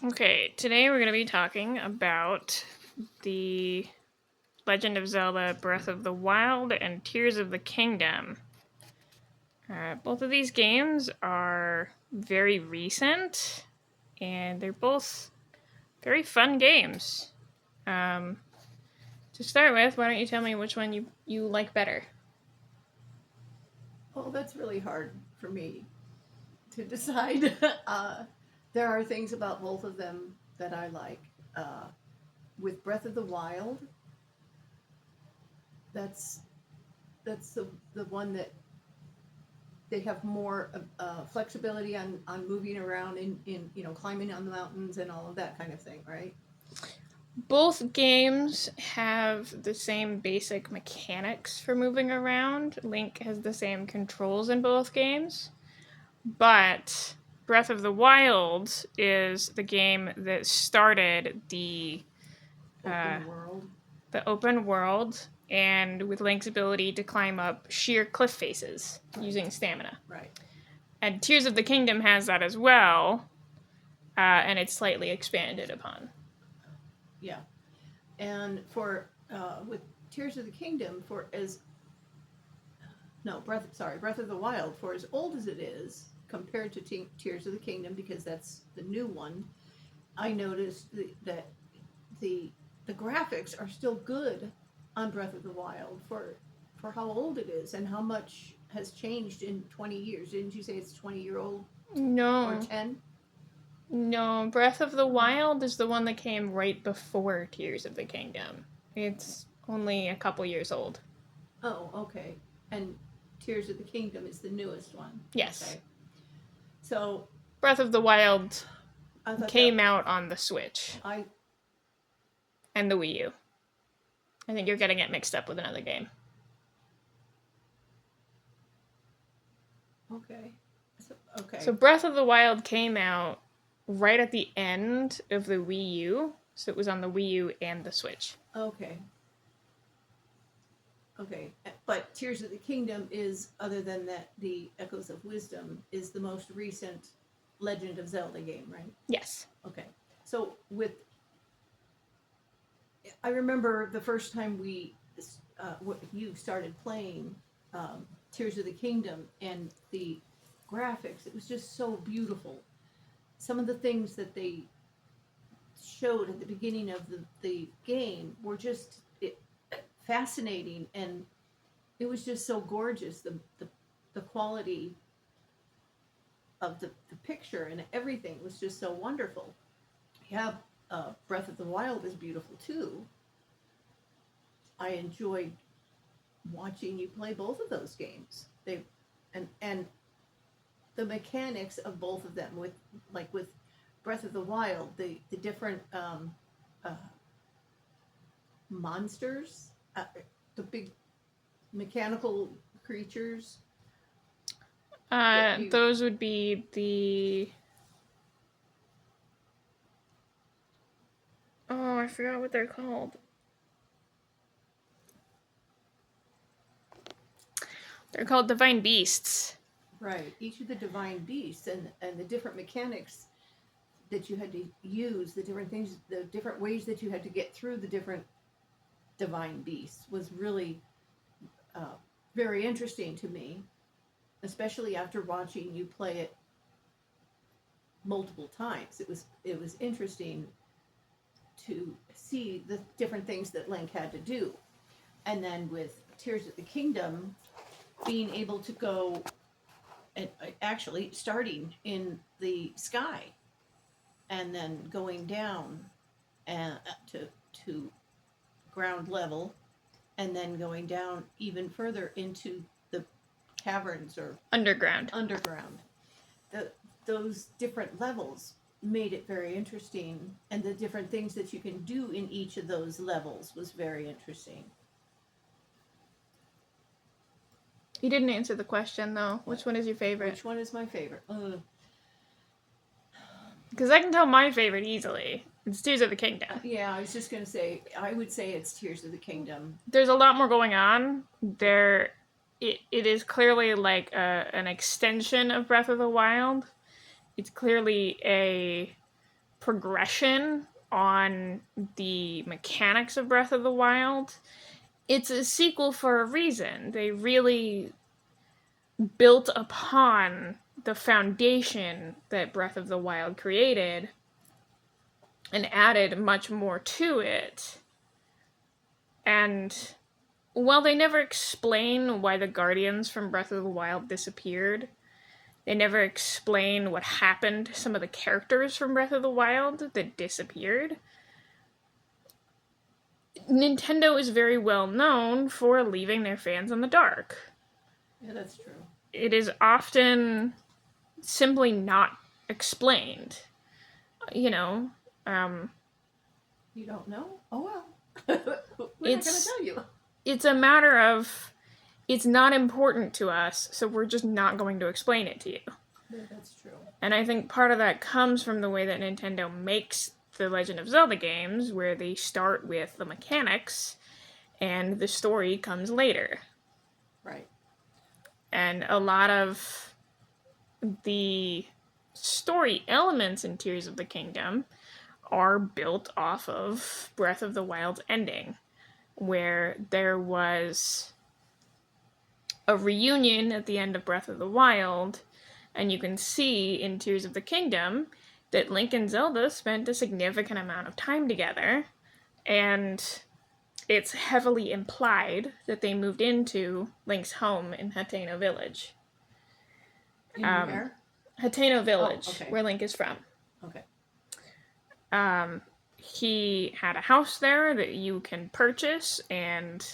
Okay, today we're going to be talking about the Legend of Zelda Breath of the Wild and Tears of the Kingdom. Both of these games are very recent, and they're both very fun games. To start with, why don't you tell me which one you like better? Oh, that's really hard for me to decide. There are things about both of them that I like. With Breath of the Wild, that's that's the one that they have more flexibility on moving around in climbing on the mountains and all of that kind of thing, right? Both games have the same basic mechanics for moving around. Link has the same controls in both games. But Breath of the Wild is the game that started Open world, the open world and with Link's ability to climb up sheer cliff faces using stamina. right? And Tears of the Kingdom has that as well, and it's slightly expanded upon. Yeah, and for with Tears of the Kingdom, for as no Breath of the Wild, for as old as it is compared to Tears of the Kingdom, because that's the new one. I noticed that the the graphics are still good on Breath of the Wild for how old it is and how much has changed in 20 years. Didn't you say it's 20-year old or No, 10? no, Breath of the Wild is the one that came right before Tears of the Kingdom. It's only a couple years old. Oh, okay. And Tears of the Kingdom is the newest one. Yes. Okay. So Breath of the Wild I thought that came out on the Switch I and the Wii U. I think you're getting it mixed up with another game. okay. Okay. So Breath of the Wild came out right at the end of the Wii U. So it was on the Wii U and the Switch. Okay. Okay, but Tears of the Kingdom is, other than that, the Echoes of Wisdom is the most recent Legend of Zelda game, right? Yes. Okay, so I remember the first time you started playing Tears of the Kingdom and the graphics. It was just so beautiful. Some of the things that they showed at the beginning of the game were just fascinating, and it was just so gorgeous. The quality of the picture and everything was just so wonderful. Yeah, Breath of the Wild is beautiful too. I enjoyed watching you play both of those games. They and the mechanics of both of them, with Breath of the Wild, the different uh, monsters, the big mechanical creatures that you. Those would be the. Oh, I forgot what they're called. They're called Divine Beasts. Right, each of the divine beasts and the different mechanics that you had to use, the different things, the different ways that you had to get through the different divine beasts was really uh, very interesting to me, especially after watching you play it multiple times. It was interesting to see the different things that Link had to do, and then with Tears of the Kingdom, being able to go and actually starting in the sky and then going down and to ground level, and then going down even further into the caverns or Underground. underground. The, those different levels made it very interesting, and the different things that you can do in each of those levels was very interesting. You didn't answer the question, though. Which one is your favorite? Which one is my favorite? Because I can tell my favorite easily. It's Tears of the Kingdom. Yeah, I was just going to say, I would say it's Tears of the Kingdom. There's a lot more going on. It is clearly like an extension of Breath of the Wild. It's clearly progression on the mechanics of Breath of the Wild. It's a sequel for a reason. They really built upon the foundation that Breath of the Wild created and added much more to it. And while they never explain why the Guardians from Breath of the Wild disappeared, they never explain what happened to some of the characters from Breath of the Wild that disappeared. Nintendo is very well known for leaving their fans in the dark. Yeah, that's true. It is often simply not explained. You know, You don't know? Oh well. We're not going to tell you. It's a matter of it's not important to us, so we're just not going to explain it to you. Yeah, that's true. And I think part of that comes from the way that Nintendo makes the Legend of Zelda games, where they start with the mechanics and the story comes later. Right. And a lot of the story elements in Tears of the Kingdom are built off of Breath of the Wild's ending, where there was a reunion at the end of Breath of the Wild, and you can see in Tears of the Kingdom that Link and Zelda spent a significant amount of time together, and it's heavily implied that they moved into Link's home in Hateno Village. In where? Hateno Village, Oh, okay. where Link is from. Okay. He had a house there that you can purchase and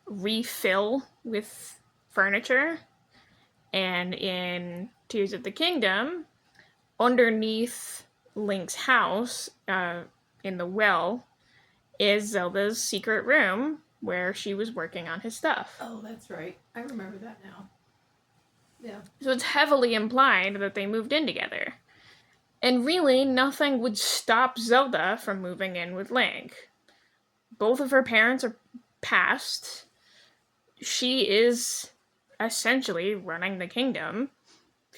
refill with furniture. And in Tears of the Kingdom, underneath Link's house, in the well, is Zelda's secret room where she was working on his stuff. Oh, that's right. I remember that now. Yeah. So it's heavily implied that they moved in together. And really, nothing would stop Zelda from moving in with Link. Both of her parents are passed. She is essentially running the kingdom.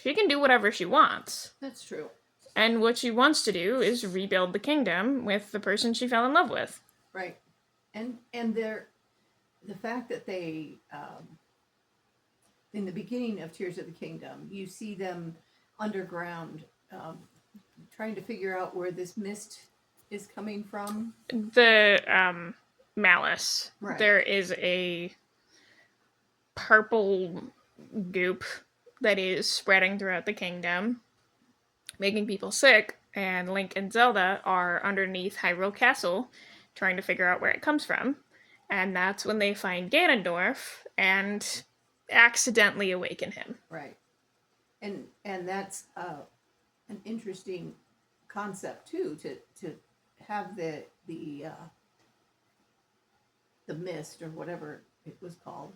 She can do whatever she wants. That's true. And what she wants to do is rebuild the kingdom with the person she fell in love with. Right. And the fact that they in the beginning of Tears of the Kingdom, you see them underground trying to figure out where this mist is coming from. The malice. Right. There is a purple goop that is spreading throughout the kingdom, making people sick, and Link and Zelda are underneath Hyrule Castle trying to figure out where it comes from. And that's when they find Ganondorf and accidentally awaken him. Right. And that's an interesting concept too, to have the mist or whatever it was called.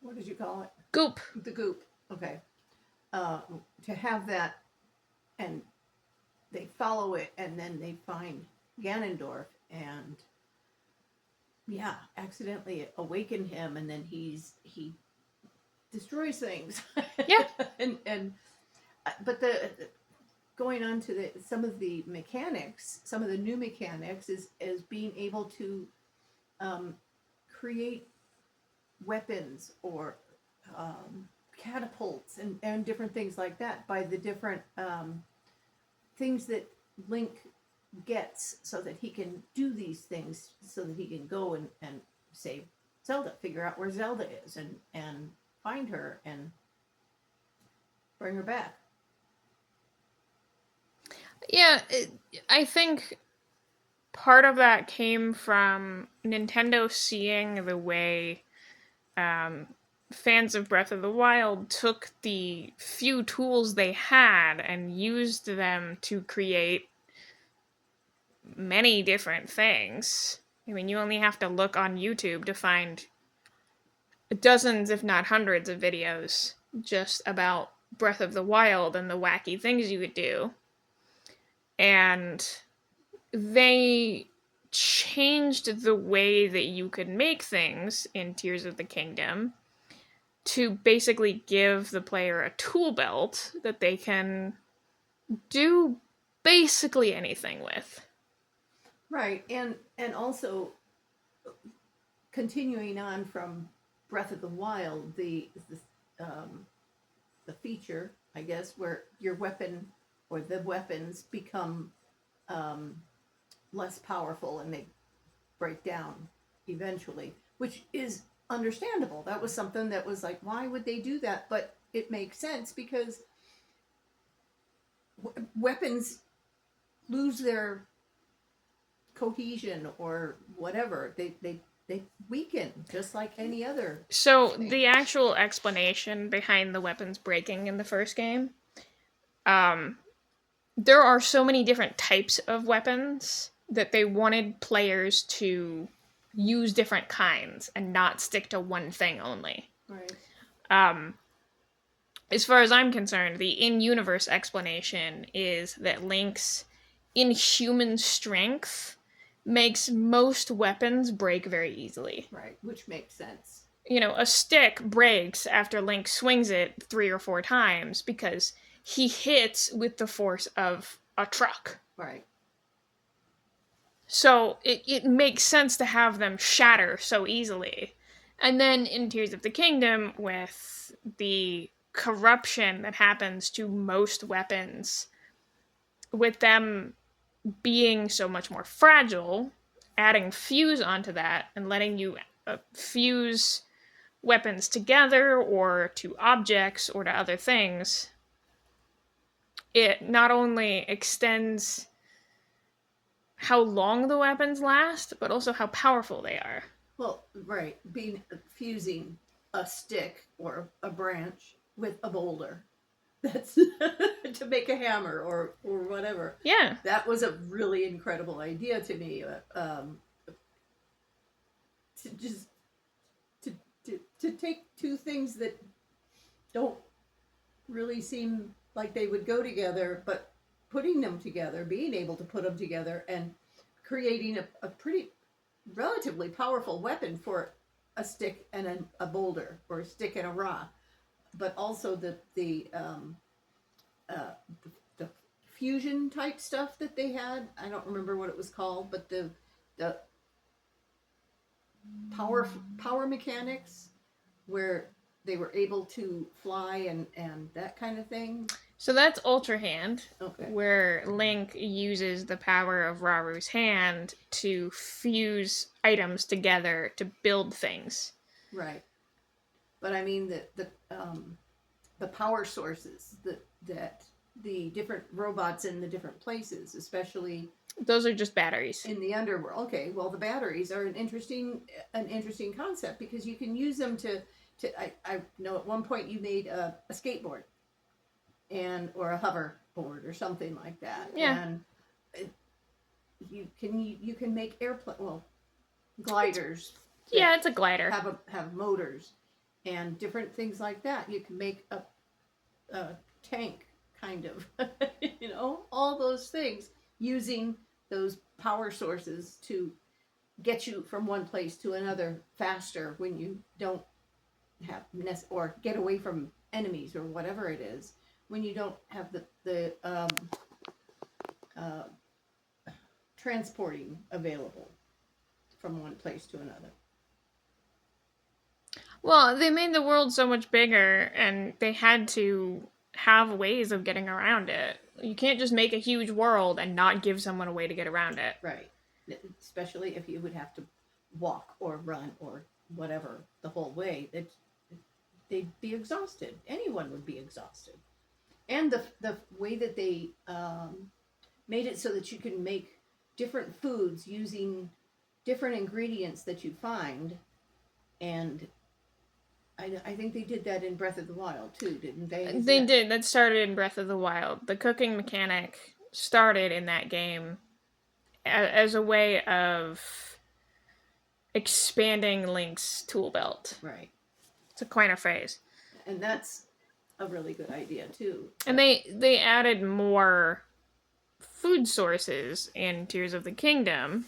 What did you call it? Goop. The goop. Okay. To have that, and they follow it, and then they find Ganondorf, and accidentally awaken him, and then he destroys things. Yeah. and but going on to some of the mechanics, some of the new mechanics is being able to create weapons or catapults and different things like that by the different things that Link gets, so that he can do these things, so that he can go and save Zelda, figure out where Zelda is, and find her and bring her back. Yeah, I think part of that came from Nintendo seeing the way fans of Breath of the Wild took the few tools they had and used them to create many different things. I mean, you only have to look on YouTube to find dozens, if not hundreds, of videos just about Breath of the Wild and the wacky things you could do. And they changed the way that you could make things in Tears of the Kingdom to basically give the player a tool belt that they can do basically anything with. Right, and also continuing on from Breath of the Wild, the feature, I guess, where your weapon or the weapons become um, less powerful and they break down eventually, which is understandable. That was something that was like, why would they do that? But it makes sense because weapons lose their cohesion or whatever. They weaken just like any other So thing. the actual explanation behind the weapons breaking in the first game, um, there are so many different types of weapons that they wanted players to use different kinds and not stick to one thing only. Right. Um, as far as I'm concerned, the in-universe explanation is that Link's inhuman strength makes most weapons break very easily. Right, which makes sense. You know, a stick breaks after Link swings it 3 or 4 times because he hits with the force of a truck. Right. So it makes sense to have them shatter so easily. And then in Tears of the Kingdom, with the corruption that happens to most weapons, with them being so much more fragile, adding fuse onto that and letting you fuse weapons together or to objects or to other things, it not only extends how long the weapons last, but also how powerful they are. Well, right, being fusing a stick or a branch with a boulder. That's to make a hammer or whatever. Yeah. That was a really incredible idea to me. To just to, to take two things that don't really seem like they would go together, but putting them together, being able to put them together, and creating a pretty relatively powerful weapon for a stick and a boulder, or a stick and a rock, but also uh, the fusion type stuff that they had. I don't remember what it was called, but the power mechanics where they were able to fly and that kind of thing. So that's Ultra Hand, Okay. where Link uses the power of Raru's hand to fuse items together to build things. Right. But I mean the power sources that the different robots in the different places, especially Those are just batteries. in the underworld. Okay, well the batteries are an interesting concept because you can use them to I know at one point you made a skateboard and or a hoverboard or something like that. Yeah. And you can make airplane gliders. Yeah, it's a glider. Have motors and different things like that. You can make a tank kind of, all those things using those power sources to get you from one place to another faster when you don't have or get away from enemies or whatever it is when you don't have the uh, transporting available from one place to another. Well, they made the world so much bigger and they had to have ways of getting around it. You can't just make a huge world and not give someone a way to get around it. Right. Especially if you would have to walk or run or whatever the whole way. They'd be exhausted. Anyone would be exhausted. And the way that they made it so that you can make different foods using different ingredients that you find, and I think they did that in Breath of the Wild too, didn't they? They did. That started in Breath of the Wild. The cooking mechanic started in that game as a way of expanding Link's tool belt. Right. It's a quaint phrase. And that's a really good idea too. And they added more food sources in Tears of the Kingdom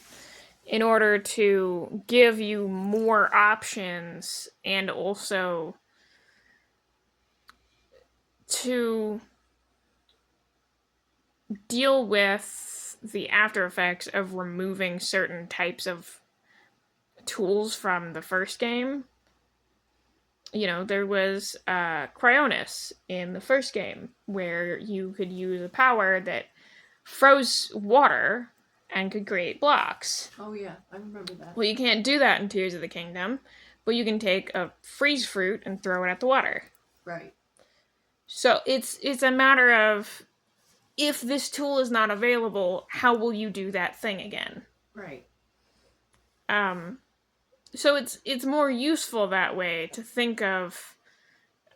in order to give you more options and also to deal with the after effects of removing certain types of tools from the first game. You know, there was Cryonis in the first game where you could use a power that froze water and could create blocks. Oh yeah, I remember that. Well, you can't do that in Tears of the Kingdom, but you can take a freeze fruit and throw it at the water. Right. So it's a matter of, if this tool is not available, how will you do that thing again? Right. Um, so it's more useful that way to think of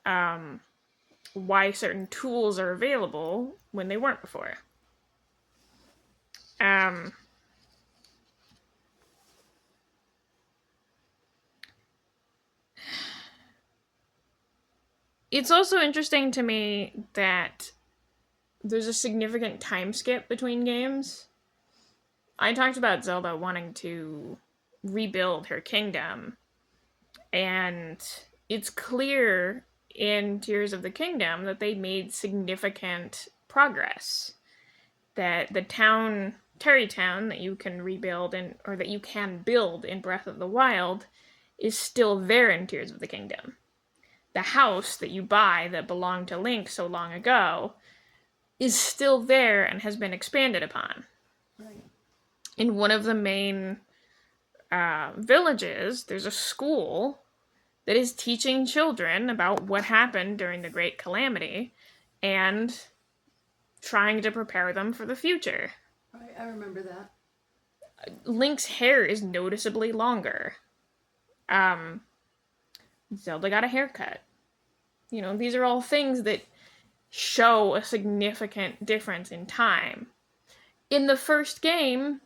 why certain tools are available when they weren't before. Um, it's also interesting to me that there's a significant time skip between games. I talked about Zelda wanting to rebuild her kingdom, and it's clear in Tears of the Kingdom that they made significant progress. That the town, Terry Town, that you can rebuild or that you can build in Breath of the Wild, is still there in Tears of the Kingdom. The house that you buy that belonged to Link so long ago is still there and has been expanded upon. Right. In one of the main villages, there's a school that is teaching children about what happened during the Great Calamity and trying to prepare them for the future. Right, I remember that. Link's hair is noticeably longer. Zelda got a haircut. You know, these are all things that show a significant difference in time. In the first game,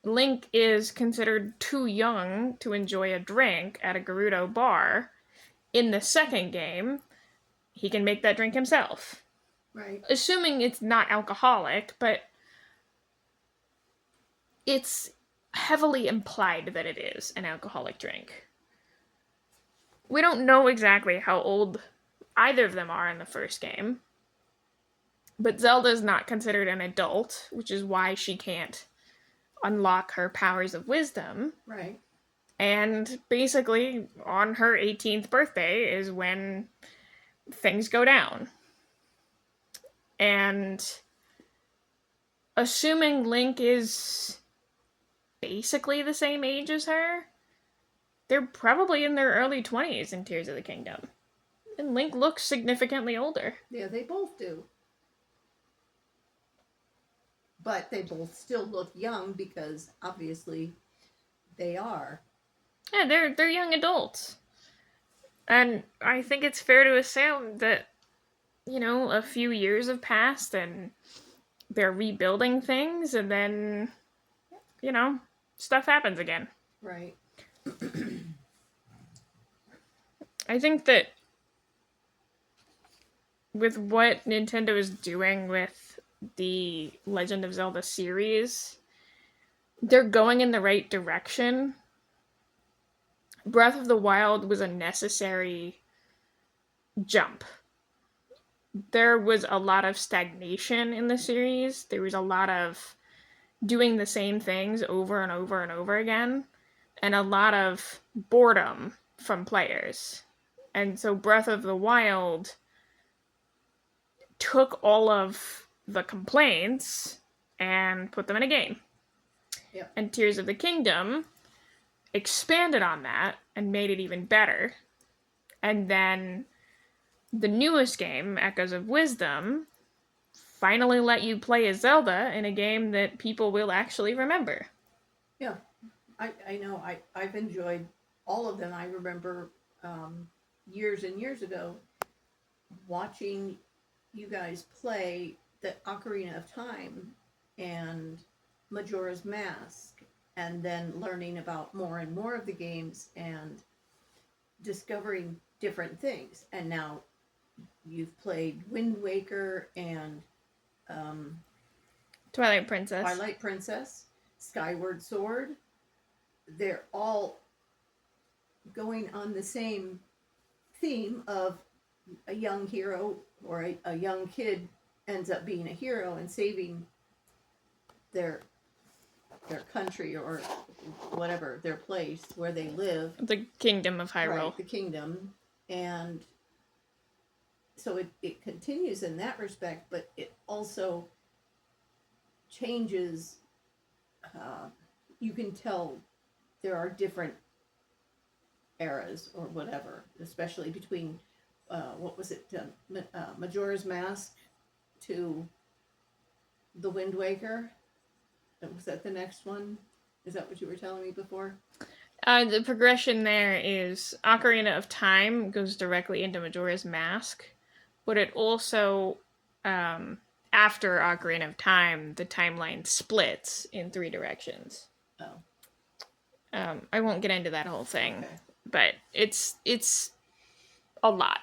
Link is considered too young to enjoy a drink at a Gerudo bar. In the second game, he can make that drink himself. Right. Assuming it's not alcoholic, but it's heavily implied that it is an alcoholic drink. We don't know exactly how old either of them are in the first game, but Zelda's not considered an adult, which is why she can't unlock her powers of wisdom. Right. And basically, on her 18th birthday is when things go down. And assuming Link is basically the same age as her, they're probably in their early 20s in Tears of the Kingdom. And Link looks significantly older. Yeah, they both do. But they both still look young because obviously they are. Yeah, they're young adults. And I think it's fair to assume that, you know, a few years have passed and they're rebuilding things, and then, you know, stuff happens again. Right. I think that with what Nintendo is doing with the Legend of Zelda series, they're going in the right direction. Breath of the Wild was a necessary jump. There was a lot of stagnation in the series. There was a lot of doing the same things over and over and over again, and a lot of boredom from players. And so Breath of the Wild took all of the complaints and put them in a game. Yep. And Tears of the Kingdom expanded on that and made it even better. And then the newest game, Echoes of Wisdom, finally let you play as Zelda in a game that people will actually remember. Yeah, I know. I've enjoyed all of them. I remember years and years ago watching you guys play the Ocarina of Time and Majora's Mask, and then learning about more and more of the games and discovering different things. And now you've played Wind Waker and Twilight Princess. Twilight Princess, Skyward Sword. They're all going on the same theme of a young hero or a young kid ends up being a hero and saving their country or whatever, their place where they live. The Kingdom of Hyrule. Right, the kingdom. And so it continues in that respect, but it also changes. You can tell there are different eras or whatever, especially between, what was it, Majora's Mask to the Wind Waker. Was that the next one? Is that what you were telling me before? The progression there is Ocarina of Time goes directly into Majora's Mask, but it also, after Ocarina of Time, the timeline splits in 3 directions. Oh. I won't get into that whole thing, Okay. but it's a lot.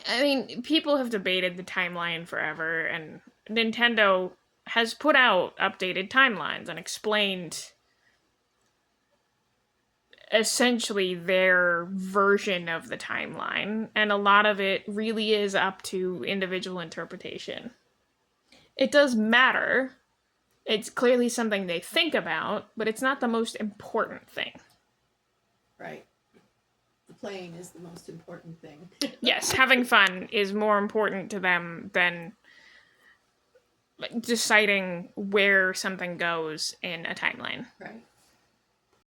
I mean, people have debated the timeline forever, and Nintendo has put out updated timelines and explained essentially their version of the timeline, and a lot of it really is up to individual interpretation. It does matter. It's clearly something they think about, but it's not the most important thing. Right. The playing is the most important thing. Yes, having fun is more important to them than deciding where something goes in a timeline. Right.